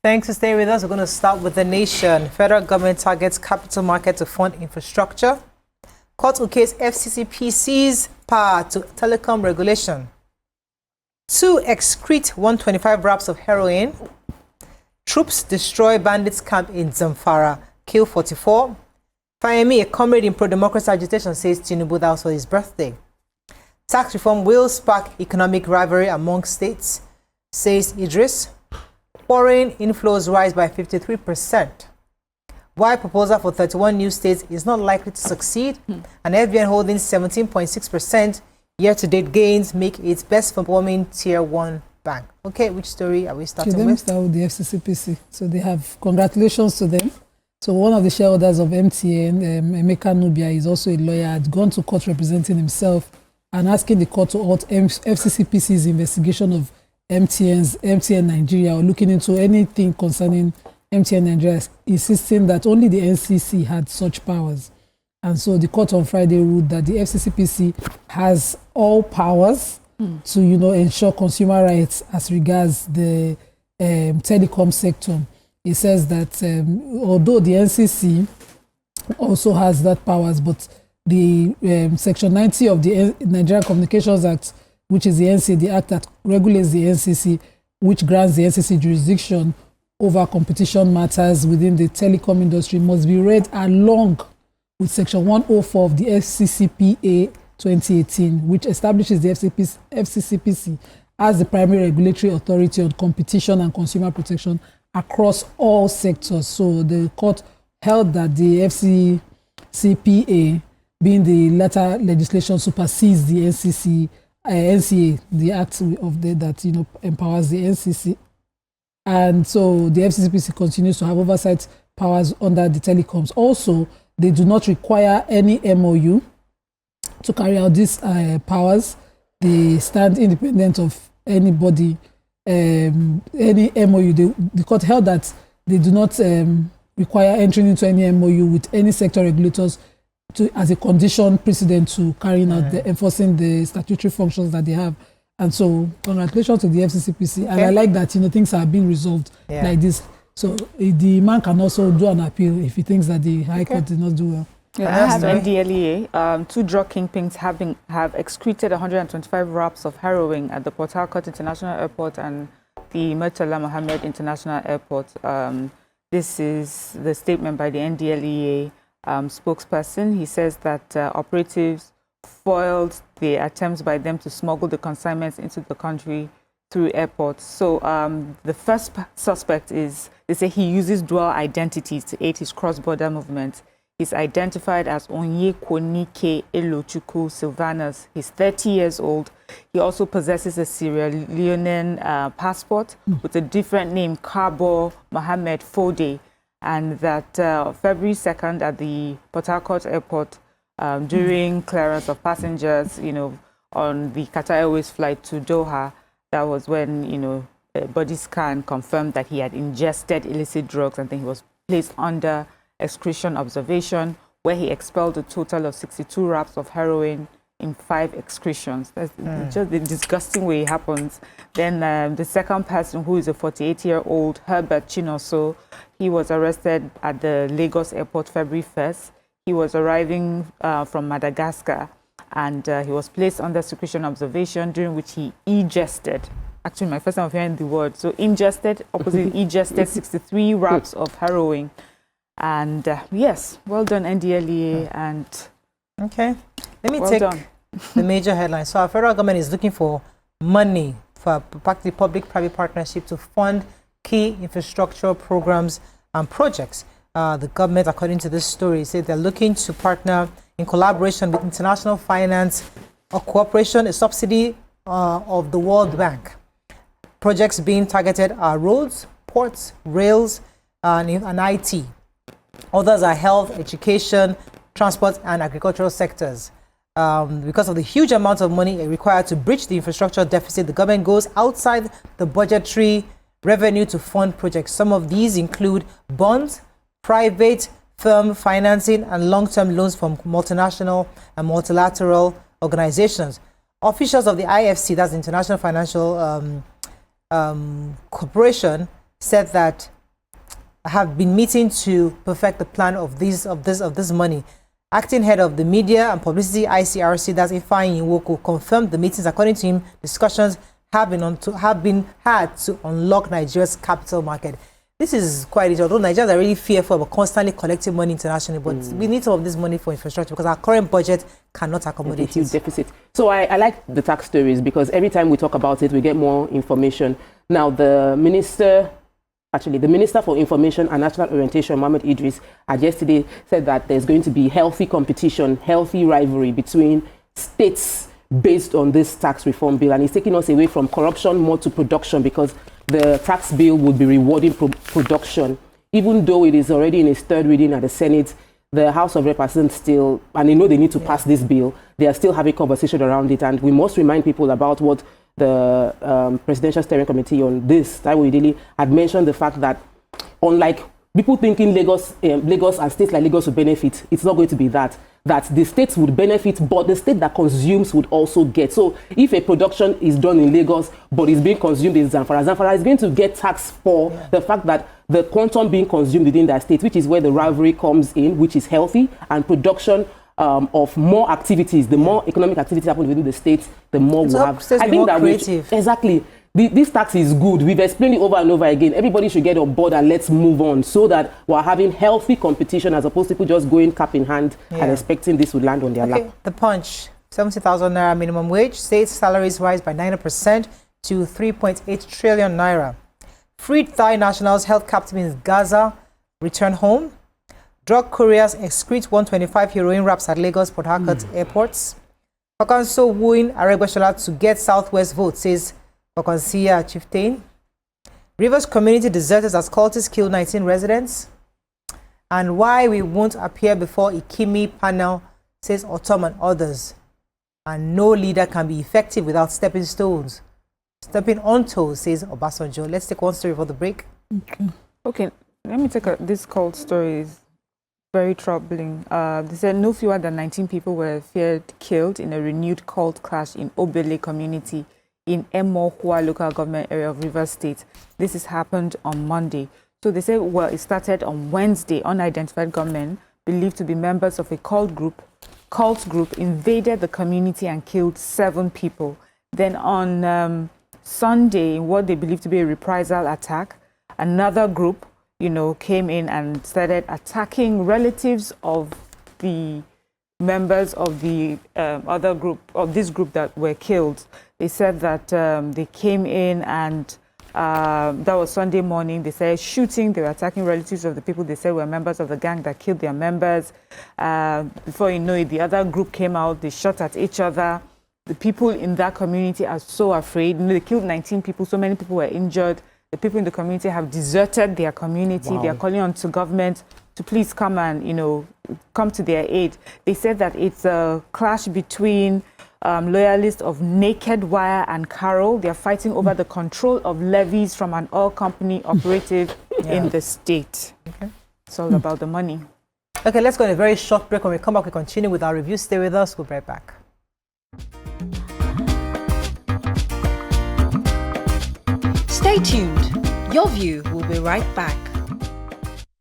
Thanks for staying with us. We're going to start with the nation. Federal government targets capital market to fund infrastructure. Court okays FCCPC's power to telecom regulation. 2 excrete 125 wraps of heroin. Troops destroy bandits camp in Zamfara. Kill 44. Fayemi, a comrade in pro-democracy agitation, says Tinubu that was for his birthday. Tax reform will spark economic rivalry among states, says Idris. Foreign inflows rise by 53%. Why proposal for 31 new states is not likely to succeed, and FBN holding 17.6% year-to-date gains make its best performing Tier 1 bank. Okay, which story are we starting with? Let me start with the FCCPC. So they have, congratulations to them. So one of the shareholders of MTN, Emeka Nubia, is also a lawyer, had gone to court representing himself and asking the court to halt FCCPC's investigation of MTN Nigeria, or looking into anything concerning MTN Nigeria, insisting that only the NCC had such powers. And so the court on Friday ruled that the FCCPC has all powers to, ensure consumer rights as regards the telecom sector. It says that although the NCC also has that powers, but the Section 90 of the Nigerian Communications Act, which is the NCC, the act that regulates the NCC, which grants the NCC jurisdiction over competition matters within the telecom industry, must be read along with Section 104 of the FCCPA 2018, which establishes the FCCPC as the primary regulatory authority on competition and consumer protection across all sectors. So the court held that the FCCPA, being the latter legislation, supersedes the NCA, the act of that empowers the NCC, and so the FCCPC continues to have oversight powers under the telecoms. Also, they do not require any MOU to carry out these powers. They stand independent of anybody, any MOU. The court held that they do not require entering into any MOU with any sector regulators as a condition precedent to carrying out enforcing the statutory functions that they have. And so congratulations to the FCCPC. Okay. And I like that things are being resolved like this. So the man can also do an appeal if he thinks that the High Court did not do well. Yeah, I have NDLEA. 2 drug kingpins have excreted 125 wraps of heroin at the Port Harcourt International Airport and the Murtala Muhammed International Airport. This is the statement by the NDLEA spokesperson. He says that operatives foiled the attempts by them to smuggle the consignments into the country through airports. So the first suspect is, they say he uses dual identities to aid his cross-border movement. He's identified as Onyekonike Elochukwu Sylvanus. He's 30 years old. He also possesses a Sierra Leonean passport with a different name, Kabo Mohammed Fode. And that February 2nd at the Port Harcourt Airport, during clearance of passengers, on the Qatar Airways flight to Doha, that was when, a body scan confirmed that he had ingested illicit drugs, and then he was placed under excretion observation, where he expelled a total of 62 wraps of heroin in 5 excretions. That's just the disgusting way it happens. Then the second person, who is a 48-year-old Herbert Chinoso, he was arrested at the Lagos airport February 1st. He was arriving from Madagascar, and he was placed under secretion observation, during which he ingested, actually my first time of hearing the word, so ingested, opposite ingested 63 wraps of heroin. And yes, well done NDLEA. And okay, let me take the major headlines. So our federal government is looking for money for practically public-private partnership to fund key infrastructure programs and projects. The government, according to this story, said they're looking to partner in collaboration with international finance or cooperation, a subsidy of the World Bank. Projects being targeted are roads, ports, rails, and IT. Others are health, education, transport, and agricultural sectors. Because of the huge amount of money required to bridge the infrastructure deficit, the government goes outside the budgetary revenue to fund projects. Some of these include bonds, private firm financing, and long-term loans from multinational and multilateral organizations. Officials of the IFC, that's the International Financial Corporation, said that have been meeting to perfect the plan of this money. Acting head of the media and publicity ICRC, that's Ifeanyi Nwoku, confirmed the meetings. According to him, discussions have been had to unlock Nigeria's capital market. This is quite easy. Although Nigerians are really fearful of constantly collecting money internationally, but we need some of this money for infrastructure because our current budget cannot accommodate huge deficit. So I like the tax stories because every time we talk about it, we get more information. Now, the Minister for Information and National Orientation, Mohammed Idris, yesterday said that there's going to be healthy competition, healthy rivalry between states based on this tax reform bill. And he's taking us away from corruption more to production because the tax bill would be rewarding production. Even though it is already in its third reading at the Senate, the House of Representatives still, and they know they need to pass this bill, they are still having conversation around it. And we must remind people about what the Presidential Steering Committee on this, Taiwo Idili, had mentioned the fact that unlike people thinking Lagos and states like Lagos would benefit, it's not going to be that the states would benefit, but the state that consumes would also get. So if a production is done in Lagos, but is being consumed in Zamfara is going to get taxed for the fact that the quantum being consumed within that state, which is where the rivalry comes in, which is healthy, and production of more activities. The more economic activity happens within the states, the more we'll have. I think that exactly. This tax is good. We've explained it over and over again. Everybody should get on board and let's move on so that we're having healthy competition as opposed to people just going cap in hand and expecting this would land on their lap. The Punch, 70,000 naira minimum wage. State salaries rise by 9% to 3.8 trillion naira. Freed Thai nationals held captive in Gaza return home. Drug couriers excrete 125 heroin wraps at Lagos Port Harcourt airports. Okanso wooing Aregbesola to get Southwest vote, says Okansia chieftain. Rivers community deserters as cultists kill 19 residents. And why we won't appear before Ikimi panel, says Otom and others. And no leader can be effective without stepping stones. Stepping on toes, says Obasanjo. Let's take one story for the break. Okay, let me take this cold story. Is very troubling. They said no fewer than 19 people were feared killed in a renewed cult clash in Obele community in Emohua local government area of Rivers State. This has happened on Monday. So they say, well, it started on Wednesday. Unidentified gunmen believed to be members of a cult group invaded the community and killed 7 people. Then on Sunday, what they believe to be a reprisal attack, another group, came in and started attacking relatives of the members of the other group, of this group that were killed. They said that they came in and that was Sunday morning. They said shooting, they were attacking relatives of the people they said were members of the gang that killed their members. Before you know it, the other group came out, they shot at each other. The people in that community are so afraid. They killed 19 people, so many people were injured. The people in the community have deserted their community. Wow. They are calling on to government to please come and, come to their aid. They said that it's a clash between loyalists of Naked Wire and Carol. They are fighting over the control of levies from an oil company operative in the state. Okay. It's all about the money. Okay, let's go on a very short break. When we come back, we continue with our review. Stay with us. We'll be right back. Stay tuned. Your View will be right back.